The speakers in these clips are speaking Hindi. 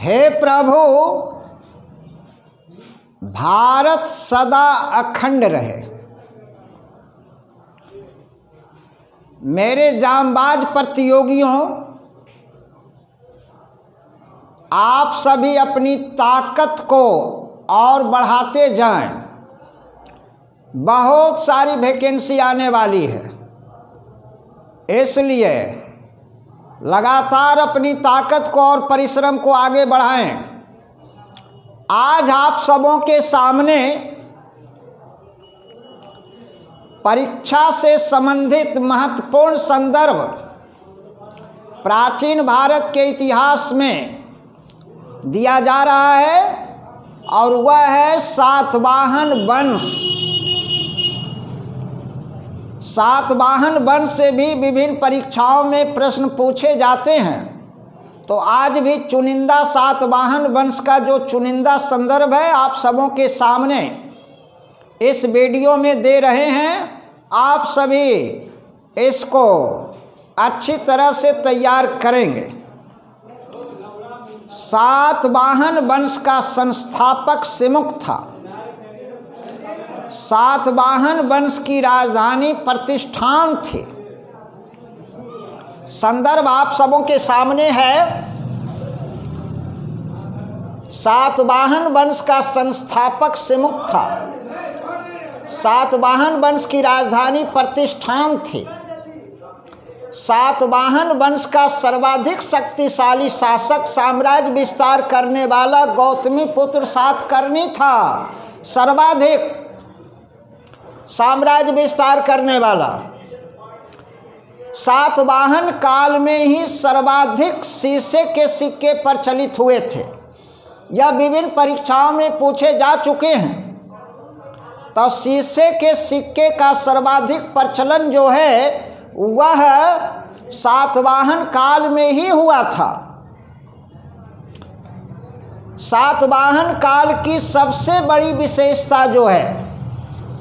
हे प्रभु, भारत सदा अखंड रहे। मेरे जांबाज प्रतियोगियों, आप सभी अपनी ताकत को और बढ़ाते जाएं। बहुत सारी वैकेंसी आने वाली है, इसलिए लगातार अपनी ताकत को और परिश्रम को आगे बढ़ाएं। आज आप सबों के सामने परीक्षा से संबंधित महत्वपूर्ण संदर्भ प्राचीन भारत के इतिहास में दिया जा रहा है, और वह है सातवाहन वंश। सातवाहन वंश से भी विभिन्न परीक्षाओं में प्रश्न पूछे जाते हैं। तो आज भी चुनिंदा सातवाहन वंश का जो चुनिंदा संदर्भ है आप सबों के सामने इस वीडियो में दे रहे हैं। आप सभी इसको अच्छी तरह से तैयार करेंगे। सातवाहन वंश का संस्थापक सिमुक था। सातवाहन वंश की राजधानी प्रतिष्ठान थी। संदर्भ आप सबों के सामने है। सातवाहन वंश का संस्थापक सिमुक था। सातवाहन वंश की राजधानी प्रतिष्ठान थी। सातवाहन वंश का सर्वाधिक शक्तिशाली शासक साम्राज्य विस्तार करने वाला गौतमी पुत्र सातकर्णी था। सर्वाधिक साम्राज्य विस्तार करने वाला। सातवाहन काल में ही सर्वाधिक शीशे के सिक्के प्रचलित हुए थे। यह विभिन्न परीक्षाओं में पूछे जा चुके हैं। तो शीशे के सिक्के का सर्वाधिक प्रचलन जो है वह सातवाहन काल में ही हुआ था। सातवाहन काल की सबसे बड़ी विशेषता जो है,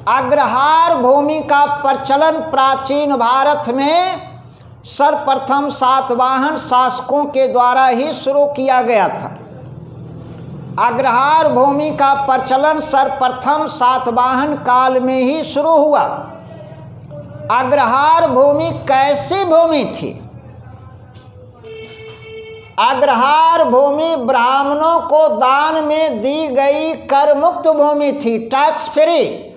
अग्रहार भूमि का प्रचलन प्राचीन भारत में सर्वप्रथम सातवाहन शासकों के द्वारा ही शुरू किया गया था। अग्रहार भूमि का प्रचलन सर्वप्रथम सातवाहन काल में ही शुरू हुआ। अग्रहार भूमि कैसी भूमि थी? अग्रहार भूमि ब्राह्मणों को दान में दी गई कर मुक्त भूमि थी, टैक्स फ्री।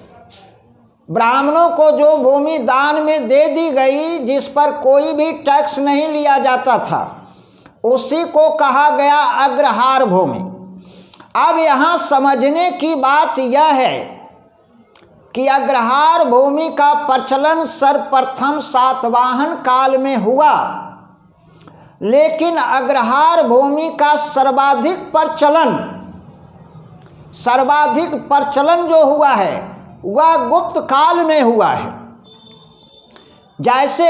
ब्राह्मणों को जो भूमि दान में दे दी गई, जिस पर कोई भी टैक्स नहीं लिया जाता था, उसी को कहा गया अग्रहार भूमि। अब यहाँ समझने की बात यह है कि अग्रहार भूमि का प्रचलन सर्वप्रथम सातवाहन काल में हुआ, लेकिन अग्रहार भूमि का सर्वाधिक प्रचलन जो हुआ है वह गुप्त काल में हुआ है। जैसे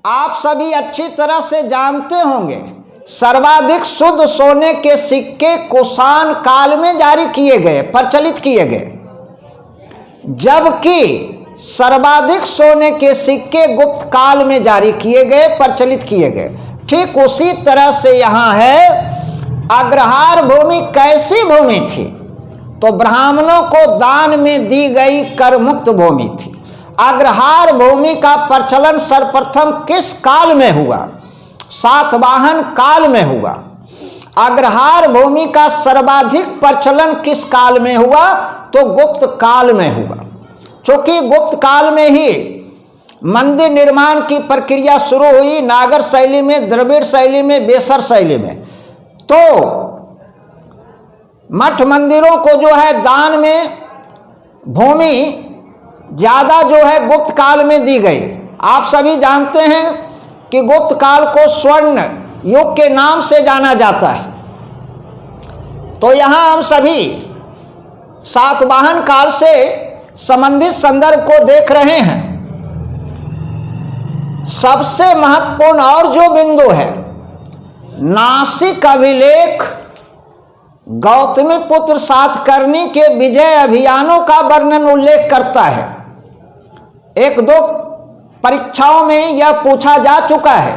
आप सभी अच्छी तरह से जानते होंगे, सर्वाधिक शुद्ध सोने के सिक्के कुषाण काल में जारी किए गए, प्रचलित किए गए, जबकि सर्वाधिक सोने के सिक्के गुप्त काल में जारी किए गए, प्रचलित किए गए। ठीक उसी तरह से यहाँ है, अग्रहार भूमि कैसी भूमि थी? तो ब्राह्मणों को दान में दी गई कर मुक्त भूमि थी। अग्रहार भूमि का प्रचलन सर्वप्रथम किस काल में हुआ? सातवाहन काल में हुआ। अग्रहार भूमि का सर्वाधिक प्रचलन किस काल में हुआ? तो गुप्त काल में हुआ। चूंकि गुप्त काल में ही मंदिर निर्माण की प्रक्रिया शुरू हुई, नागर शैली में, द्रविड़ शैली में, बेसर शैली में, तो मठ मंदिरों को जो है दान में भूमि ज़्यादा जो है गुप्त काल में दी गई। आप सभी जानते हैं कि गुप्त काल को स्वर्ण युग के नाम से जाना जाता है। तो यहाँ हम सभी सातवाहन काल से संबंधित संदर्भ को देख रहे हैं। सबसे महत्वपूर्ण और जो बिंदु है, नासिक अभिलेख गौतमी पुत्र सातकर्णी के विजय अभियानों का वर्णन उल्लेख करता है। एक दो परीक्षाओं में यह पूछा जा चुका है।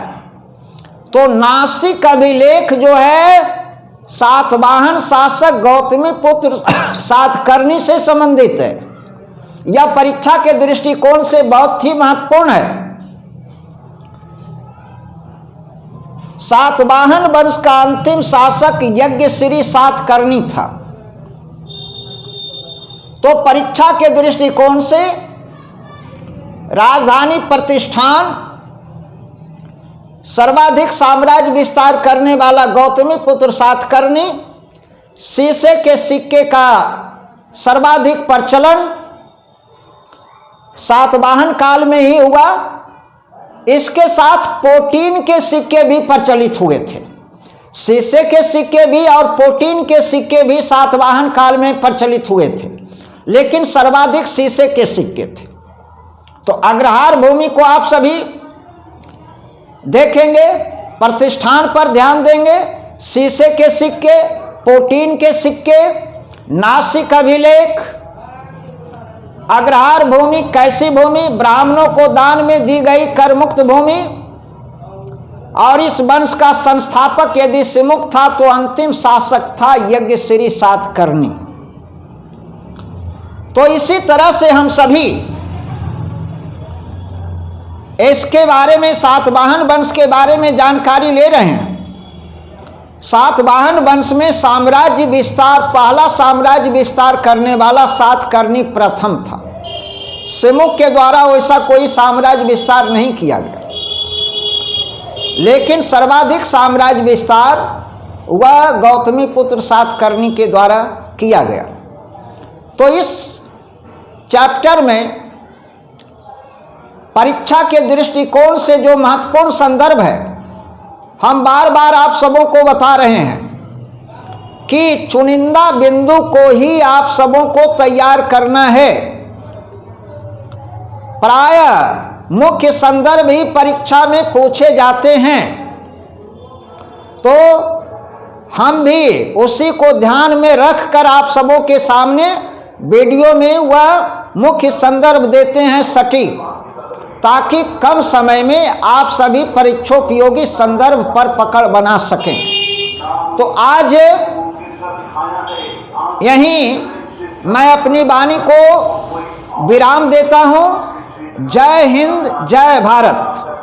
तो नासिक अभिलेख जो है सातवाहन शासक गौतमी पुत्र सातकर्णी से संबंधित है। यह परीक्षा के दृष्टिकोण से बहुत ही महत्वपूर्ण है। सातवाहन वंश का अंतिम शासक यज्ञश्री सातकर्णी था। तो परीक्षा के दृष्टिकोण से राजधानी प्रतिष्ठान, सर्वाधिक साम्राज्य विस्तार करने वाला गौतमी पुत्र सातकर्णी, शीशे के सिक्के का सर्वाधिक प्रचलन सातवाहन काल में ही हुआ। इसके साथ पोटीन के सिक्के भी प्रचलित हुए थे। शीशे के सिक्के भी और पोटीन के सिक्के भी सातवाहन काल में प्रचलित हुए थे, लेकिन सर्वाधिक शीशे के सिक्के थे। तो अग्रहार भूमि को आप सभी देखेंगे, प्रतिष्ठान पर ध्यान देंगे। शीशे के सिक्के, पोटीन के सिक्के, नासिक अभिलेख। अग्रहार भूमि कैसी भूमि? ब्राह्मणों को दान में दी गई कर मुक्त भूमि। और इस वंश का संस्थापक यदि सिमुख था तो अंतिम शासक था यज्ञश्री सातकर्णी। तो इसी तरह से हम सभी इसके बारे में, सातवाहन वंश के बारे में जानकारी ले रहे हैं। सातवाहन वंश में साम्राज्य विस्तार, पहला साम्राज्य विस्तार करने वाला सातकर्णी प्रथम था। सिमुख के द्वारा वैसा कोई साम्राज्य विस्तार नहीं किया गया, लेकिन सर्वाधिक साम्राज्य विस्तार वह गौतमी पुत्र सातकर्णी के द्वारा किया गया। तो इस चैप्टर में परीक्षा के दृष्टिकोण से जो महत्वपूर्ण संदर्भ है, हम बार बार आप सबों को बता रहे हैं कि चुनिंदा बिंदु को ही आप सबों को तैयार करना है। प्रायः मुख्य संदर्भ ही परीक्षा में पूछे जाते हैं, तो हम भी उसी को ध्यान में रखकर आप सबों के सामने वीडियो में वह मुख्य संदर्भ देते हैं सटीक, ताकि कम समय में आप सभी परीक्षोपयोगी संदर्भ पर पकड़ बना सकें। तो आज यहीं मैं अपनी वाणी को विराम देता हूं। जय हिंद, जय भारत।